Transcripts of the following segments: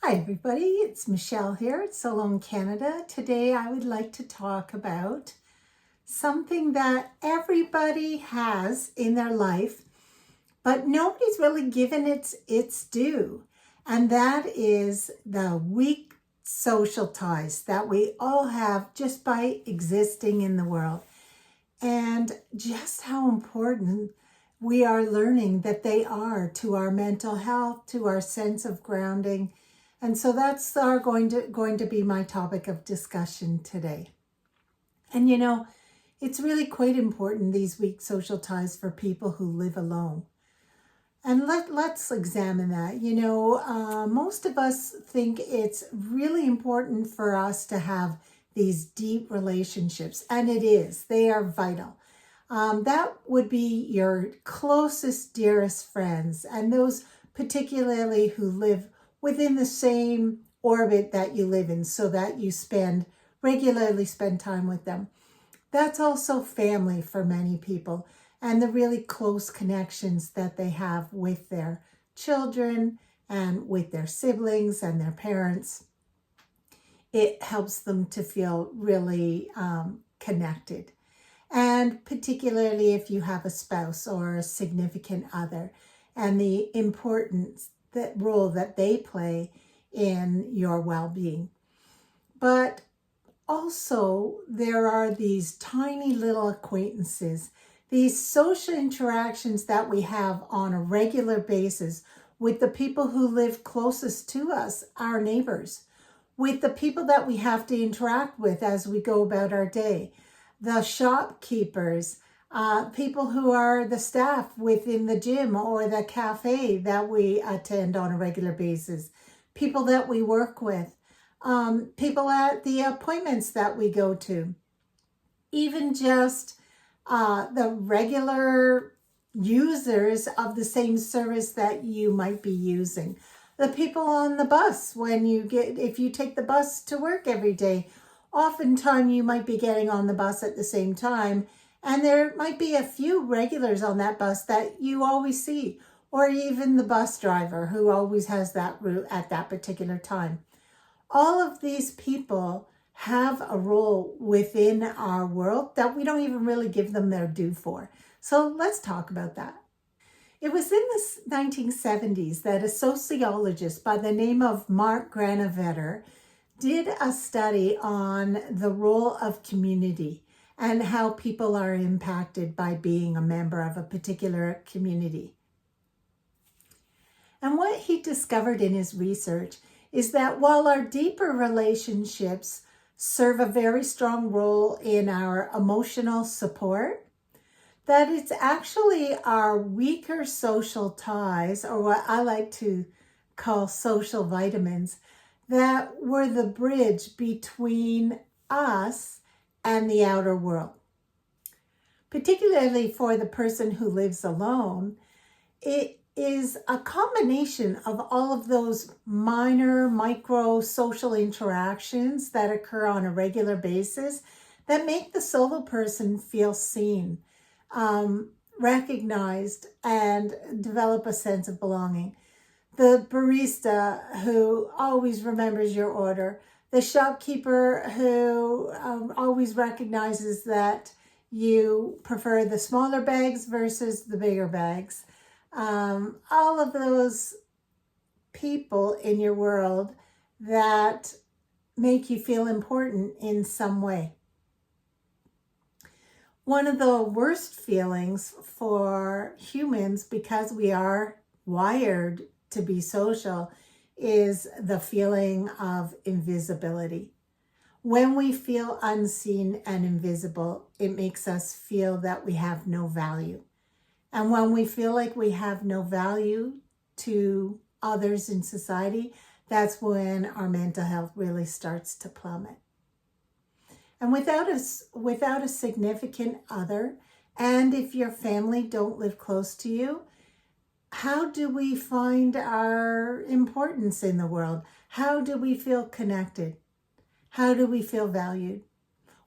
Hi everybody, it's Michelle here at Salon Canada. Today I would like to talk about something that everybody has in their life, but nobody's really given its due. And that is the weak social ties that we all have just by existing in the world. And just how important we are learning that they are to our mental health, to our sense of grounding. And so that's going to be my topic of discussion today. And it's really quite important, these weak social ties for people who live alone. And let's examine that. Most of us think it's really important for us to have these deep relationships, and it is. They are vital. That would be your closest, dearest friends, and those particularly who live within the same orbit that you live in, so that you regularly spend time with them. That's also family for many people, and the really close connections that they have with their children and with their siblings and their parents. It helps them to feel really connected. And particularly if you have a spouse or a significant other, and the importance, that role that they play in your well-being. But also there are these tiny little acquaintances, these social interactions that we have on a regular basis with the people who live closest to us, our neighbors, with the people that we have to interact with as we go about our day, the shopkeepers, people who are the staff within the gym or the cafe that we attend on a regular basis, people that we work with, people at the appointments that we go to, even just the regular users of the same service that you might be using. The people on the bus, if you take the bus to work every day, oftentimes you might be getting on the bus at the same time, and there might be a few regulars on that bus that you always see, or even the bus driver who always has that route at that particular time. All of these people have a role within our world that we don't even really give them their due for. So let's talk about that. It was in the 1970s that a sociologist by the name of Mark Granovetter did a study on the role of community and how people are impacted by being a member of a particular community. And what he discovered in his research is that while our deeper relationships serve a very strong role in our emotional support, that it's actually our weaker social ties, or what I like to call social vitamins, that were the bridge between us and the outer world. Particularly for the person who lives alone, it is a combination of all of those micro social interactions that occur on a regular basis that make the solo person feel seen, recognized, and develop a sense of belonging. The barista who always remembers your order, the shopkeeper who always recognizes that you prefer the smaller bags versus the bigger bags. All of those people in your world that make you feel important in some way. One of the worst feelings for humans, because we are wired to be social, is the feeling of invisibility. When we feel unseen and invisible, it makes us feel that we have no value. And when we feel like we have no value to others in society, that's when our mental health really starts to plummet. And without a significant other, and if your family don't live close to you, how do we find our importance in the world? How do we feel connected? How do we feel valued?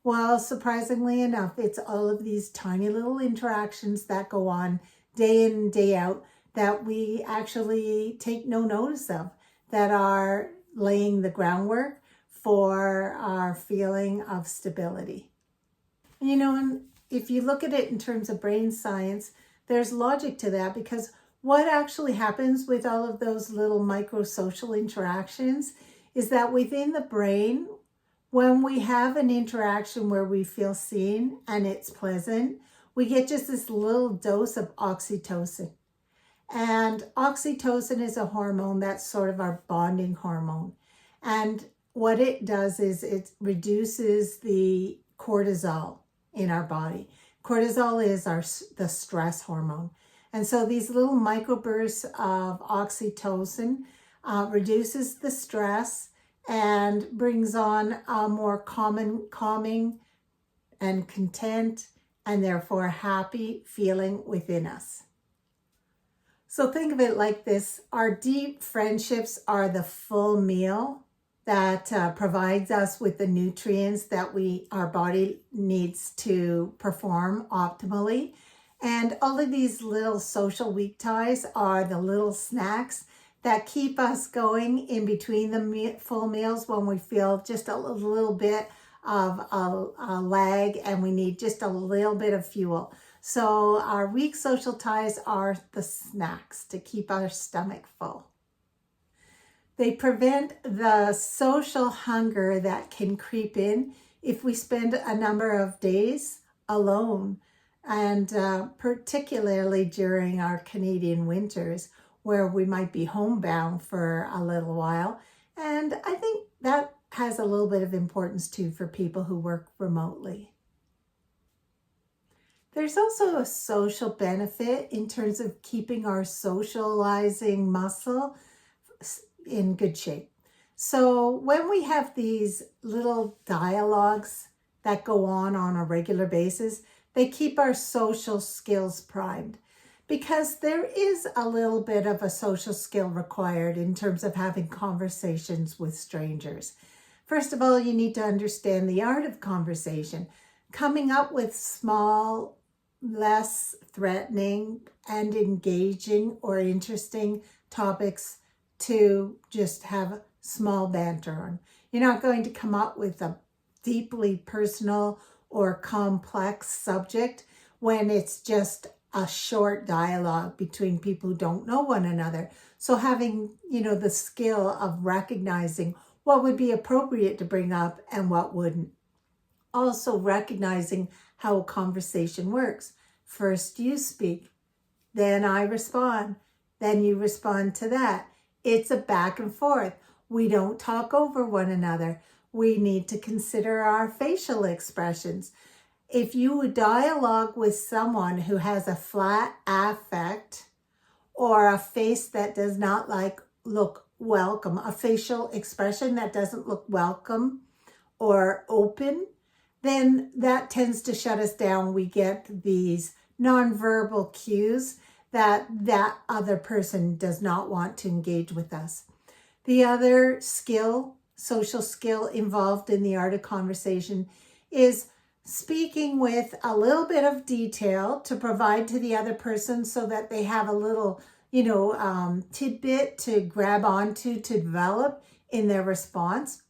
Well, surprisingly enough, it's all of these tiny little interactions that go on day in and day out that we actually take no notice of, that are laying the groundwork for our feeling of stability. You know, and if you look at it in terms of brain science, there's logic to that, because what actually happens with all of those little micro-social interactions is that within the brain, when we have an interaction where we feel seen and it's pleasant, we get just this little dose of oxytocin. And oxytocin is a hormone that's sort of our bonding hormone. And what it does is it reduces the cortisol in our body. Cortisol is the stress hormone. And so these little microbursts of oxytocin reduces the stress and brings on a more calming and content and therefore happy feeling within us. So think of it like this. Our deep friendships are the full meal that provides us with the nutrients that our body needs to perform optimally. And all of these little social weak ties are the little snacks that keep us going in between the full meals when we feel just a little bit of a lag and we need just a little bit of fuel. So our weak social ties are the snacks to keep our stomach full. They prevent the social hunger that can creep in if we spend a number of days alone, and particularly during our Canadian winters where we might be homebound for a little while. And I think that has a little bit of importance too for people who work remotely. There's also a social benefit in terms of keeping our socializing muscle in good shape. So when we have these little dialogues that go on a regular basis, they keep our social skills primed, because there is a little bit of a social skill required in terms of having conversations with strangers. First of all, you need to understand the art of conversation, coming up with small, less threatening and engaging or interesting topics to just have small banter on. You're not going to come up with a deeply personal or complex subject when it's just a short dialogue between people who don't know one another. So having, the skill of recognizing what would be appropriate to bring up and what wouldn't. Also recognizing how a conversation works. First you speak, then I respond, then you respond to that. It's a back and forth. We don't talk over one another. We need to consider our facial expressions. If you would dialogue with someone who has a flat affect or a face that does not look welcome, a facial expression that doesn't look welcome or open, then that tends to shut us down. We get these nonverbal cues that other person does not want to engage with us. The other social skill involved in the art of conversation is speaking with a little bit of detail to provide to the other person so that they have a little, tidbit to grab onto to develop in their response.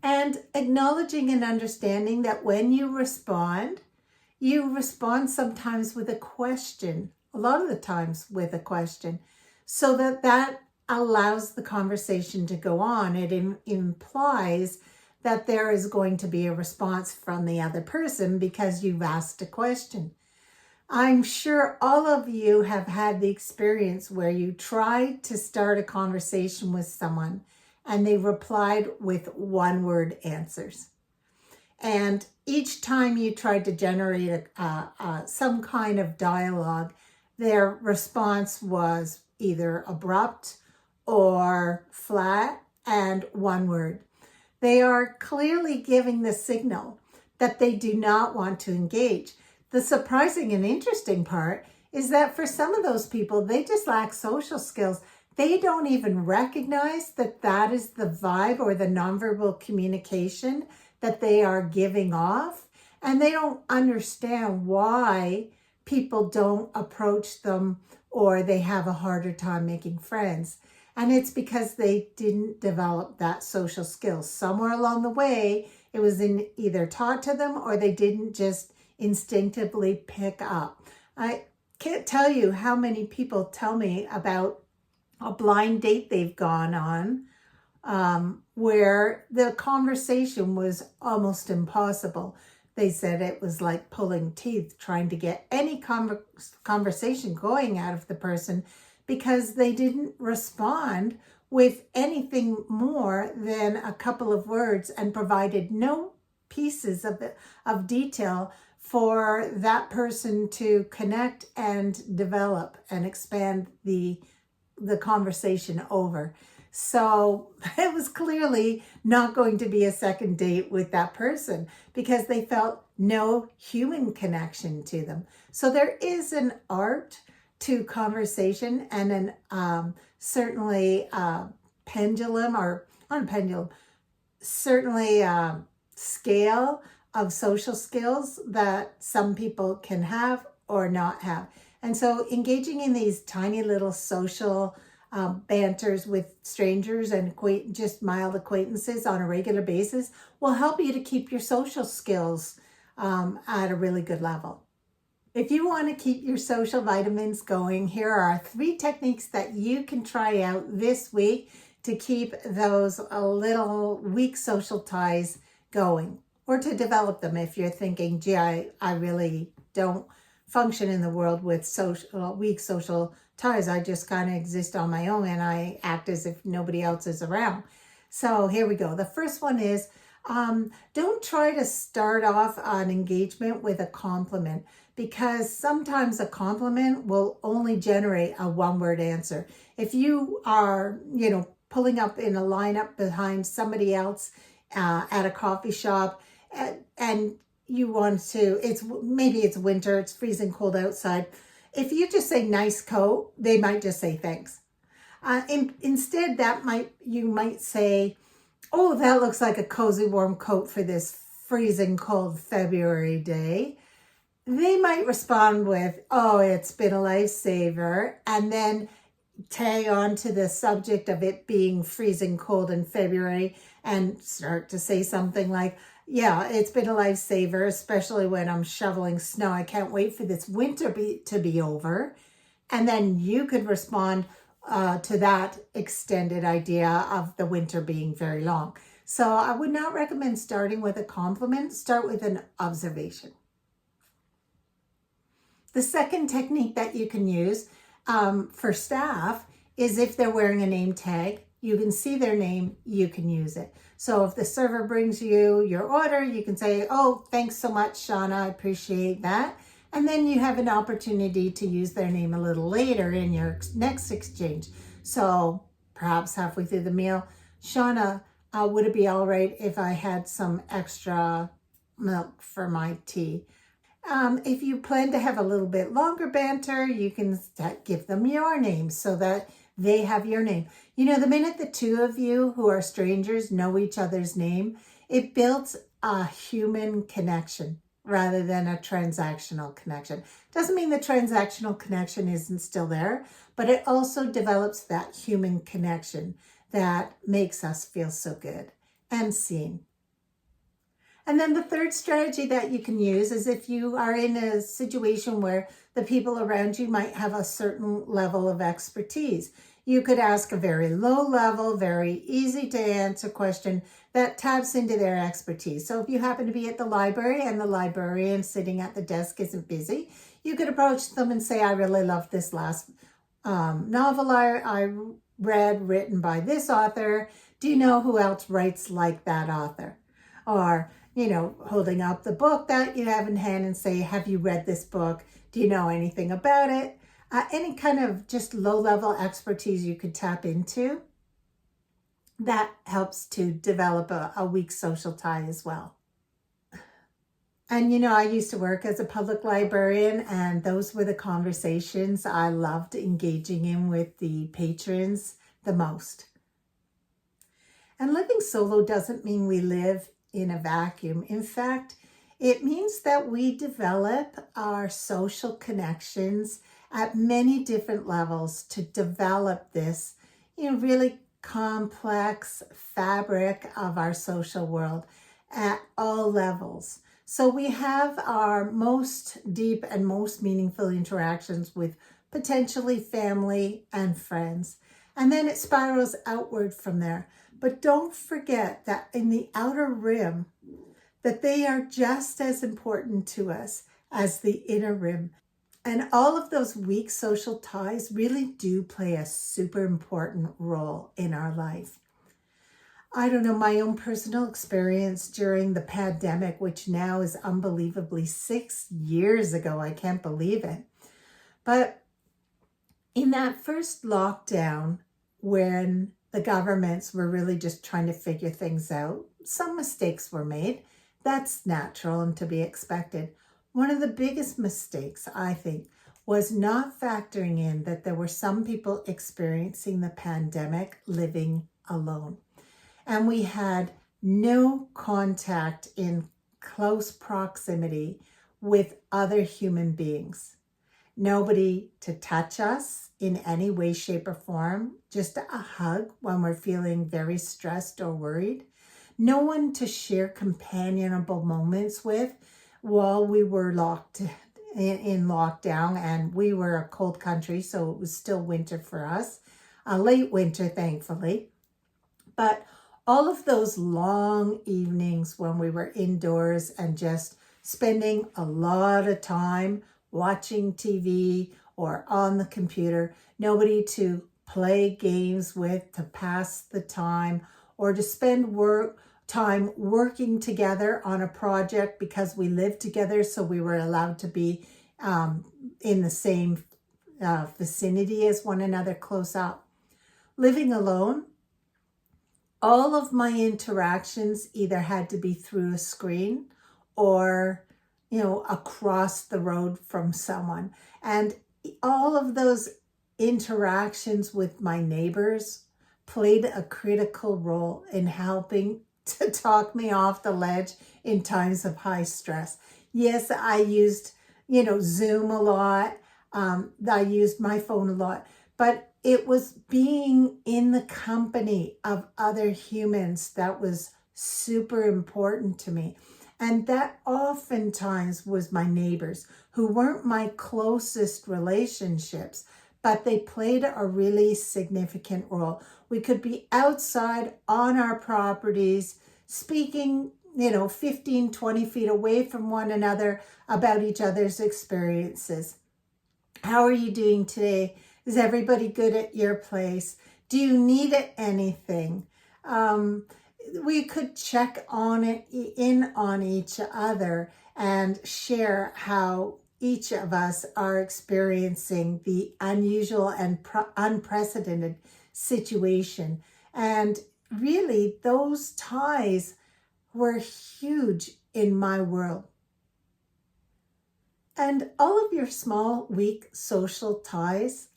And acknowledging and understanding that when you respond sometimes with a question, a lot of the times with a question, so that allows the conversation to go on. It implies that there is going to be a response from the other person because you've asked a question. I'm sure all of you have had the experience where you tried to start a conversation with someone and they replied with one-word answers. And each time you tried to generate some kind of dialogue, their response was either abrupt or flat and one word. They are clearly giving the signal that they do not want to engage. The surprising and interesting part is that for some of those people, they just lack social skills. They don't even recognize that is the vibe or the nonverbal communication that they are giving off. And they don't understand why people don't approach them or they have a harder time making friends. And it's because they didn't develop that social skills. Somewhere along the way, it was either taught to them or they didn't just instinctively pick up. I can't tell you how many people tell me about a blind date they've gone on where the conversation was almost impossible. They said it was like pulling teeth trying to get any conversation going out of the person because they didn't respond with anything more than a couple of words and provided no pieces of detail for that person to connect and develop and expand the conversation over. So it was clearly not going to be a second date with that person because they felt no human connection to them. So there is an art to conversation and an certainly pendulum, or not a pendulum, certainly scale of social skills that some people can have or not have. And so engaging in these tiny little social banters with strangers and just mild acquaintances on a regular basis will help you to keep your social skills at a really good level. If you want to keep your social vitamins going, here are 3 techniques that you can try out this week to keep those little weak social ties going, or to develop them if you're thinking, gee, I really don't function in the world with weak social ties. I just kind of exist on my own and I act as if nobody else is around. So here we go. The first one is don't try to start off an engagement with a compliment, because sometimes a compliment will only generate a one-word answer. If you are, pulling up in a lineup behind somebody else at a coffee shop and you want to, maybe it's winter, it's freezing cold outside. If you just say nice coat, they might just say thanks. Instead, you might say, oh, that looks like a cozy warm coat for this freezing cold February day. They might respond with, oh, it's been a lifesaver, and then tag on to the subject of it being freezing cold in February and start to say something like, yeah, it's been a lifesaver, especially when I'm shoveling snow. I can't wait for this winter to be over. And then you could respond to that extended idea of the winter being very long. So I would not recommend starting with a compliment. Start with an observation. The second technique that you can use for staff is if they're wearing a name tag, you can see their name, you can use it. So if the server brings you your order, you can say, oh, thanks so much, Shauna, I appreciate that. And then you have an opportunity to use their name a little later in your next exchange. So perhaps halfway through the meal, Shauna, would it be all right if I had some extra milk for my tea? If you plan to have a little bit longer banter, you can give them your name so that they have your name. The minute the two of you who are strangers know each other's name, it builds a human connection rather than a transactional connection. Doesn't mean the transactional connection isn't still there, but it also develops that human connection that makes us feel so good and seen. And then the third strategy that you can use is if you are in a situation where the people around you might have a certain level of expertise. You could ask a very low level, very easy to answer question that taps into their expertise. So if you happen to be at the library and the librarian sitting at the desk isn't busy, you could approach them and say, I really love this last novel I read written by this author. Do you know who else writes like that author? Or, holding up the book that you have in hand and say, have you read this book? Do you know anything about it? Any kind of just low-level expertise you could tap into. That helps to develop a weak social tie as well. And I used to work as a public librarian, and those were the conversations I loved engaging in with the patrons the most. And living solo doesn't mean we live in a vacuum. In fact, it means that we develop our social connections at many different levels to develop this, really complex fabric of our social world at all levels. So we have our most deep and most meaningful interactions with potentially family and friends. And then it spirals outward from there. But don't forget that in the outer rim, that they are just as important to us as the inner rim. And all of those weak social ties really do play a super important role in our life. I don't know, my own personal experience during the pandemic, which now is unbelievably 6 years ago. I can't believe it. But in that first lockdown, when the governments were really just trying to figure things out, some mistakes were made. That's natural and to be expected. One of the biggest mistakes, I think, was not factoring in that there were some people experiencing the pandemic living alone. And we had no contact in close proximity with other human beings. Nobody to touch us in any way, shape, or form. Just a hug when we're feeling very stressed or worried. No one to share companionable moments with while we were locked in lockdown, and we were a cold country, so it was still winter for us. A late winter, thankfully. But all of those long evenings when we were indoors and just spending a lot of time watching TV or on the computer, nobody to play games with, to pass the time, or to spend time working together on a project because we lived together, so we were allowed to be in the same vicinity as one another, close up. Living alone, all of my interactions either had to be through a screen or, across the road from someone. And all of those interactions with my neighbors played a critical role in helping to talk me off the ledge in times of high stress. Yes, I used, Zoom a lot. I used my phone a lot, but it was being in the company of other humans that was super important to me. And that oftentimes was my neighbors, who weren't my closest relationships, but they played a really significant role. We could be outside on our properties, speaking, 15, 20 feet away from one another about each other's experiences. How are you doing today? Is everybody good at your place? Do you need anything? We could check in on each other and share how each of us are experiencing the unusual and unprecedented situation. And really, those ties were huge in my world. And all of your small, weak social ties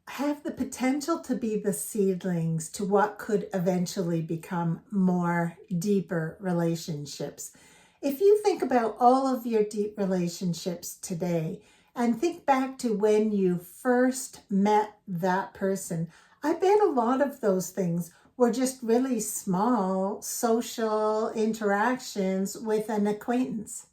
have the potential to be the seedlings to what could eventually become more deeper relationships. If you think about all of your deep relationships today and think back to when you first met that person, I bet a lot of those things were just really small social interactions with an acquaintance.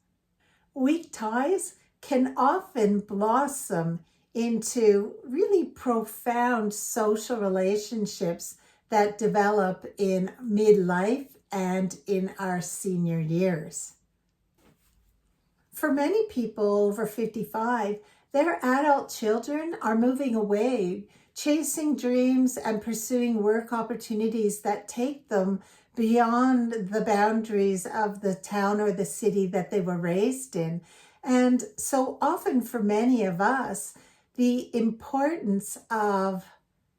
Weak ties can often blossom into really profound social relationships that develop in midlife and in our senior years. For many people over 55, their adult children are moving away, chasing dreams and pursuing work opportunities that take them beyond the boundaries of the town or the city that they were raised in. And so often for many of us, the importance of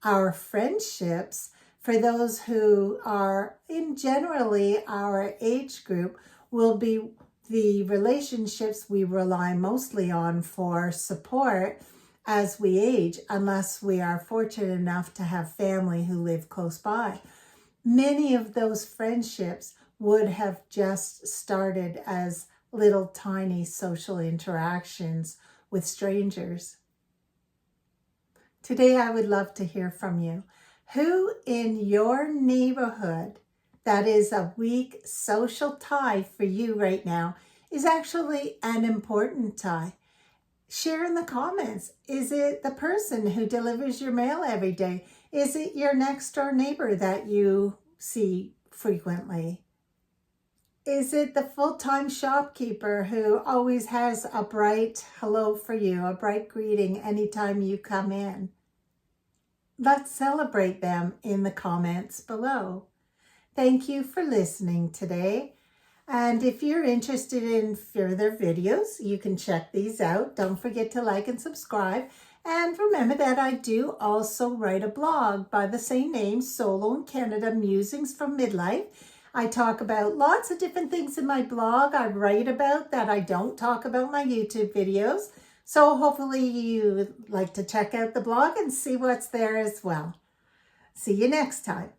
our friendships for those who are in generally our age group will be the relationships we rely mostly on for support as we age, unless we are fortunate enough to have family who live close by. Many of those friendships would have just started as little tiny social interactions with strangers. Today, I would love to hear from you. Who in your neighborhood that is a weak social tie for you right now is actually an important tie? Share in the comments. Is it the person who delivers your mail every day? Is it your next door neighbor that you see frequently? Is it the full-time shopkeeper who always has a bright hello for you, a bright greeting anytime you come in? Let's celebrate them in the comments below. Thank you for listening today. And if you're interested in further videos, you can check these out. Don't forget to like and subscribe. And remember that I do also write a blog by the same name, Solo in Canada, Musings from Midlife. I talk about lots of different things in my blog I write about that I don't talk about in my YouTube videos. So hopefully you like to check out the blog and see what's there as well. See you next time.